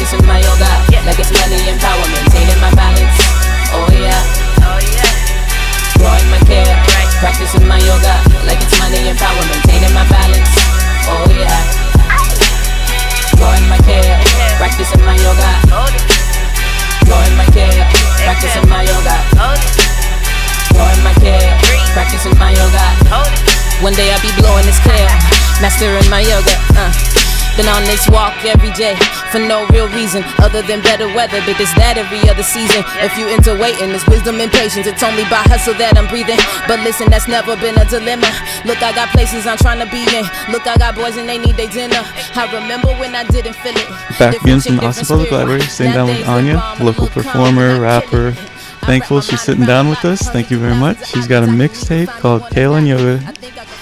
practicing my yoga like it's money and power, maintaining my balance. Oh yeah, growing my care, practicing my yoga like it's money and power, maintaining my balance. Oh yeah, growing my care, practicing my yoga, growing my care, practicing my yoga, growing my care, practicing my yoga. One day I'll be blowing this clear, mastering my yoga. Been on this walk every day for no real reason other than better weather, but it's that every other season. If you into waiting, it's wisdom and patience. It's only by hustle that I'm breathing. But listen, that's never been a dilemma. Look, I got places I'm trying to be in. Look, I got boys and they need their dinner. I remember when I didn't feel it. Back again from the Austin Public Library, sitting down with Anya, local performer, rapper. Thankful she's sitting down with us. Thank you very much. She's got a mixtape called Kale and Yoga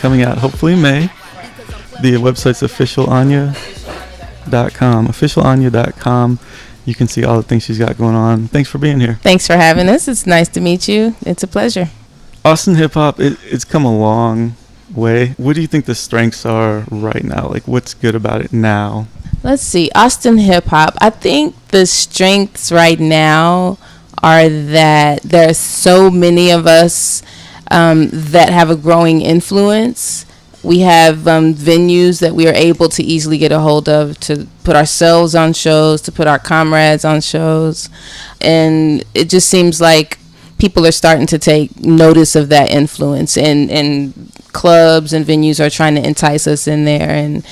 coming out hopefully in May. The website's officialanya.com. Officialanya.com. You can see all the things she's got going on. Thanks for being here. Thanks for having us. It's nice to meet you. It's a pleasure. Austin hip hop, it's come a long way. What do you think the strengths are right now? Like, what's good about it now? Let's see. Austin hip hop. I think the strengths right now are that there are so many of us that have a growing influence. We have venues that we are able to easily get a hold of to put ourselves on shows, to put our comrades on shows. And it just seems like people are starting to take notice of that influence. And clubs and venues are trying to entice us in there and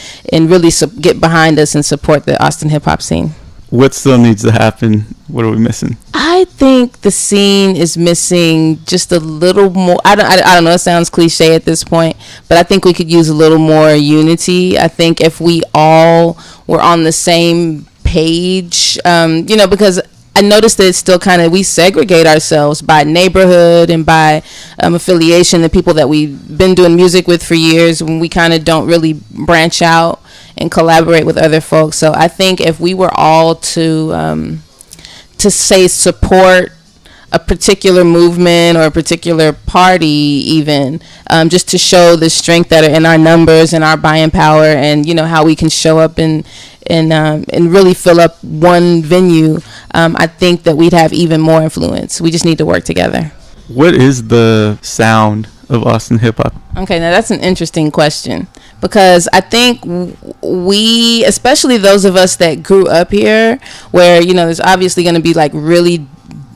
really get behind us and support the Austin hip-hop scene. What still needs to happen? What are we missing? I think the scene is missing just a little more. I don't know. It sounds cliche at this point, but I think we could use a little more unity. I think if we all were on the same page, because I noticed that it's still kind of, we segregate ourselves by neighborhood and by affiliation, the people that we've been doing music with for years, when we kind of don't really branch out and collaborate with other folks. So I think if we were all to say support a particular movement or a particular party, even just to show the strength that are in our numbers and our buying power, and how we can show up and really fill up one venue, I think that we'd have even more influence. We just need to work together. What is the sound of Austin hip hop? Okay, now that's an interesting question, because I think we, especially those of us that grew up here, where there's obviously going to be really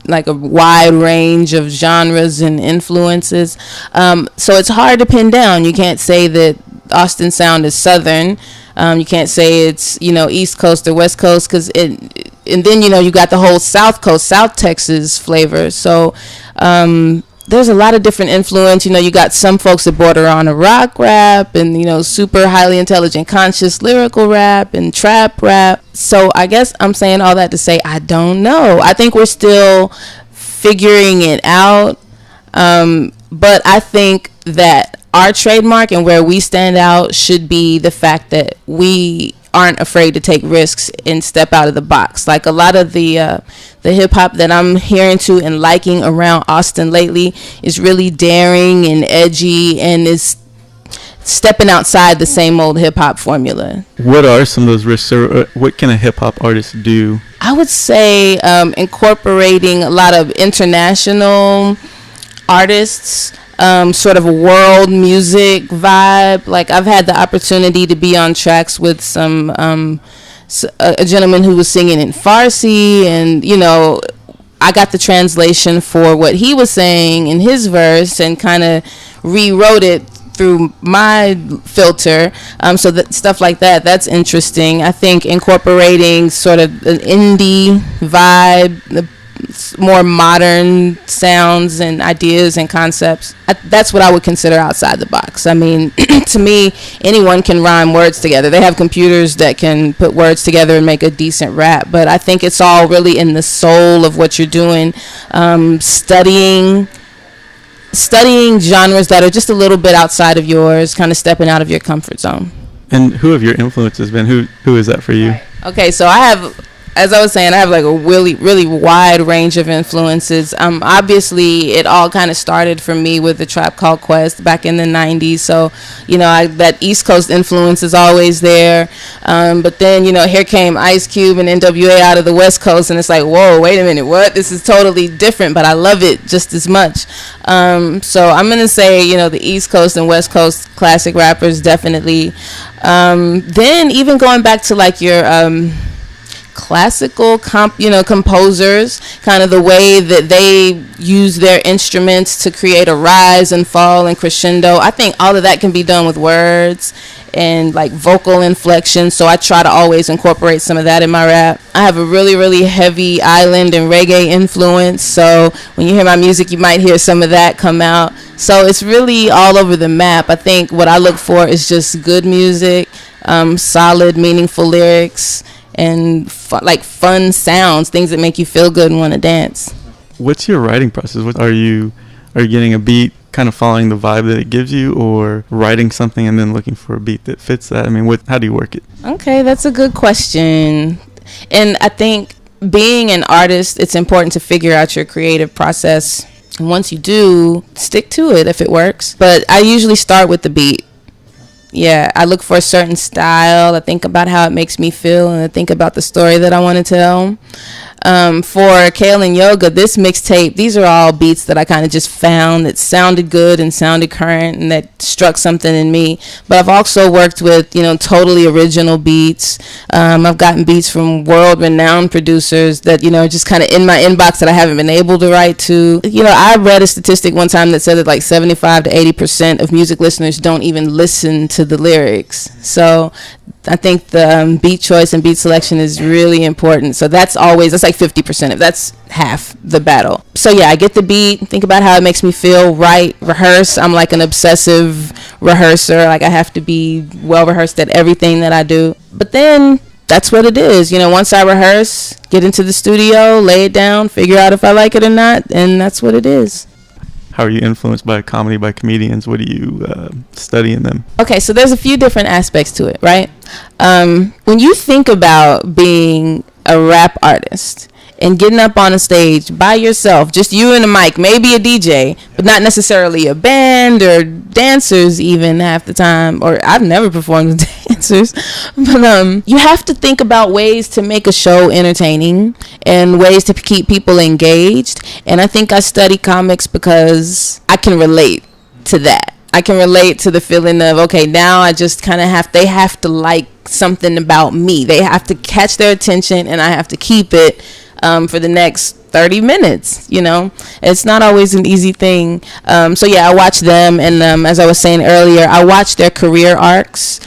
like a wide range of genres and influences, so it's hard to pin down. You can't say that Austin sound is Southern. You can't say it's East Coast or West Coast, because and then you got the whole South Coast, South Texas flavor. So there's a lot of different influence. You got some folks that border on a rock rap and super highly intelligent, conscious lyrical rap and trap rap. So I guess I'm saying all that to say I don't know. I think we're still figuring it out. But I think that our trademark and where we stand out should be the fact that we aren't afraid to take risks and step out of the box. Like a lot of the hip hop that I'm hearing to and liking around Austin lately is really daring and edgy and is stepping outside the same old hip hop formula. What are some of those risks, or what can a hip hop artist do? I would say incorporating a lot of international artists, sort of a world music vibe. Like I've had the opportunity to be on tracks with some a gentleman who was singing in Farsi, and I got the translation for what he was saying in his verse and kind of rewrote it through my filter. So that stuff like that's interesting. I think incorporating sort of an indie vibe, the more modern sounds and ideas and concepts, that's what I would consider outside the box. I mean, to me, anyone can rhyme words together. They have computers that can put words together and make a decent rap, but I think it's all really in the soul of what you're doing. Studying genres that are just a little bit outside of yours, kind of stepping out of your comfort zone. And who have your influences been? Who is that for you? Okay, so I have as I was saying, I have like a really, really wide range of influences. Obviously, it all kind of started for me with the Tribe Called Quest back in the 90s. So, that East Coast influence is always there. But then, here came Ice Cube and NWA out of the West Coast. And it's like, whoa, wait a minute, what? This is totally different, but I love it just as much. So I'm going to say, the East Coast and West Coast classic rappers, definitely. Then even going back to like your classical composers, kind of the way that they use their instruments to create a rise and fall and crescendo. I think all of that can be done with words and like vocal inflection, so I try to always incorporate some of that in my rap. I have a really, really heavy island and reggae influence, so when you hear my music, you might hear some of that come out. So it's really all over the map. I think what I look for is just good music, solid, meaningful lyrics, and fun sounds, things that make you feel good and want to dance. What's your writing process? Are you getting a beat, kind of following the vibe that it gives you, or writing something and then looking for a beat that fits that? I mean, how do you work it? Okay, that's a good question. And I think being an artist, it's important to figure out your creative process. And once you do, stick to it if it works. But I usually start with the beat. Yeah, I look for a certain style. I think about how it makes me feel, and I think about the story that I want to tell. For Kale and Yoga, this mixtape, these are all beats that I kind of just found that sounded good and sounded current and that struck something in me. But I've also worked with, totally original beats. I've gotten beats from world-renowned producers that, just kind of in my inbox that I haven't been able to write to. I read a statistic one time that said that like 75 to 80% of music listeners don't even listen to the lyrics. So I think the beat choice and beat selection is really important. So that's like 50%. If that's half the battle. So yeah, I get the beat, think about how it makes me feel, write, rehearse. I'm like an obsessive rehearser. Like I have to be well rehearsed at everything that I do. But then that's what it is. Once I rehearse, get into the studio, lay it down, figure out if I like it or not, and that's what it is. How are you influenced by comedy, by comedians? What do you study in them? Okay, so there's a few different aspects to it, right? When you think about being a rap artist and getting up on a stage by yourself, just you and a mic, maybe a DJ, but not necessarily a band or dancers even half the time, or I've never performed with dancers, but you have to think about ways to make a show entertaining and ways to keep people engaged. And I think I study comics because I can relate to that. I can relate to the feeling of, okay, now I just kind of they have to like something about me. They have to catch their attention, and I have to keep it for the next 30 minutes. It's not always an easy thing. So yeah, I watch them, and as I was saying earlier, I watch their career arcs.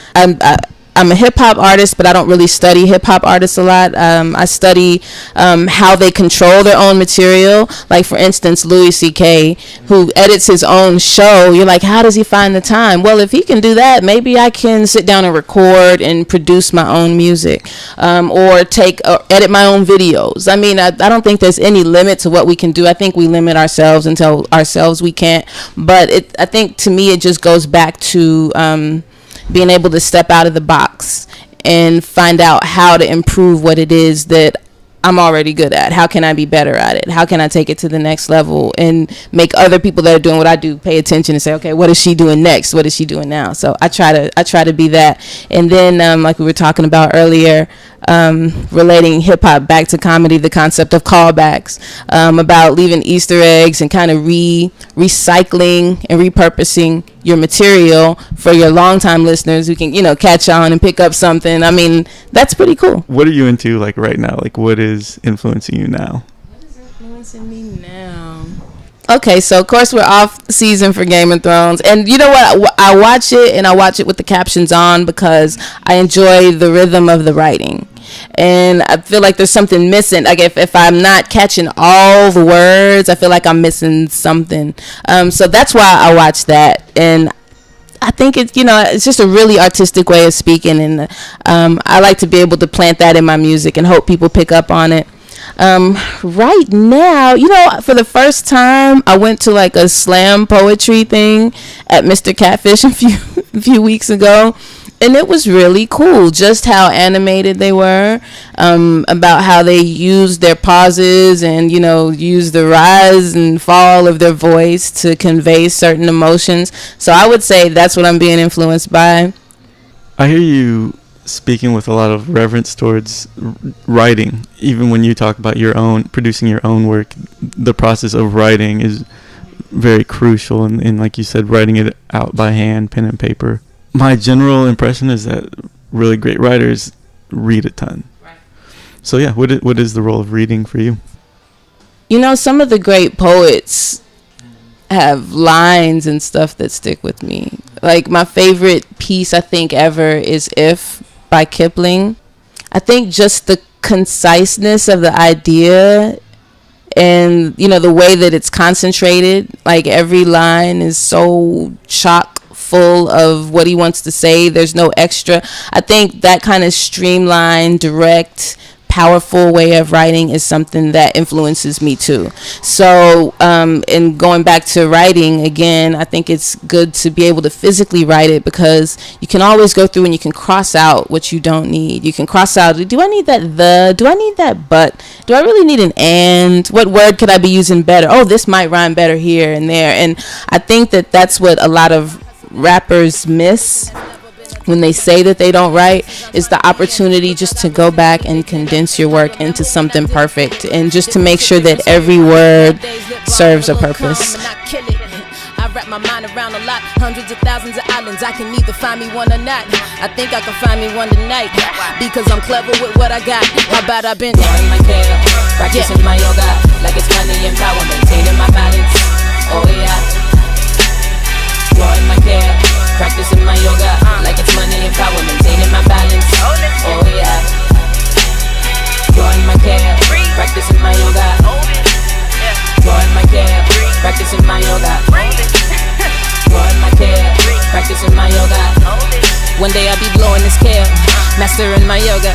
I'm a hip-hop artist, but I don't really study hip-hop artists a lot. I study how they control their own material. Like, for instance, Louis C.K., who edits his own show. You're like, how does he find the time? Well, if he can do that, maybe I can sit down and record and produce my own music, or edit my own videos. I mean, I don't think there's any limit to what we can do. I think we limit ourselves and tell ourselves we can't. But I think, to me, it just goes back to being able to step out of the box and find out how to improve what it is that I'm already good at. How can I be better at it? How can I take it to the next level and make other people that are doing what I do pay attention and say, okay, what is she doing next? What is she doing now? So I try to be that. And then like we were talking about earlier, relating hip hop back to comedy, the concept of callbacks, about leaving Easter eggs and kind of recycling and repurposing your material for your longtime listeners who can, catch on and pick up something. I mean, that's pretty cool. What are you into like right now? Like, what is influencing you now? What is influencing me now? Okay, so of course we're off season for Game of Thrones, and you know what? I watch it, and I watch it with the captions on because I enjoy the rhythm of the writing, and I feel like there's something missing. Like if I'm not catching all the words, I feel like I'm missing something. So that's why I watch that, and I think it's just a really artistic way of speaking, and I like to be able to plant that in my music and hope people pick up on it. Right now, for the first time, I went to like a slam poetry thing at Mr. Catfish a few weeks ago, and it was really cool just how animated they were, about how they used their pauses and, you know, use the rise and fall of their voice to convey certain emotions. So I would say that's what I'm being influenced by. I hear you speaking with a lot of reverence towards writing. Even when you talk about producing your own work, the process of writing is very crucial, and like you said, writing it out by hand, pen and paper. My general impression is that really great writers read a ton. Right. So yeah, what is the role of reading for you? You know, some of the great poets have lines and stuff that stick with me. Like, my favorite piece I think ever is If by Kipling. I think just the conciseness of the idea and, you know, the way that it's concentrated, like every line is so chock full of what he wants to say. There's no extra. I think that kind of streamlined, direct, powerful way of writing is something that influences me too. So, and going back to writing again, I think it's good to be able to physically write it, because you can always go through and you can cross out what you don't need. You can cross out, do I need that do I need that but? Do I really need an and? What word could I be using better? Oh, this might rhyme better here and there. And I think that that's what a lot of rappers miss when they say that they don't write, is the opportunity just to go back and condense your work into something perfect, and just to make sure that every word serves a purpose. I wrap my mind around a lot, hundreds of thousands of islands. I can either find me one or not. I think I can find me one tonight, because I'm clever with what I got. How about I've been growing my care, practicing my yoga, like it's money and power, maintaining my balance. Oh yeah. Growing my care, practicing my yoga, like it's money and power, maintaining my balance. Oh yeah. Growing my care, practicing my yoga. Growing my care, practicing my yoga. Growing my care, practicing my yoga. One day I'll be blowing this scale, mastering my yoga.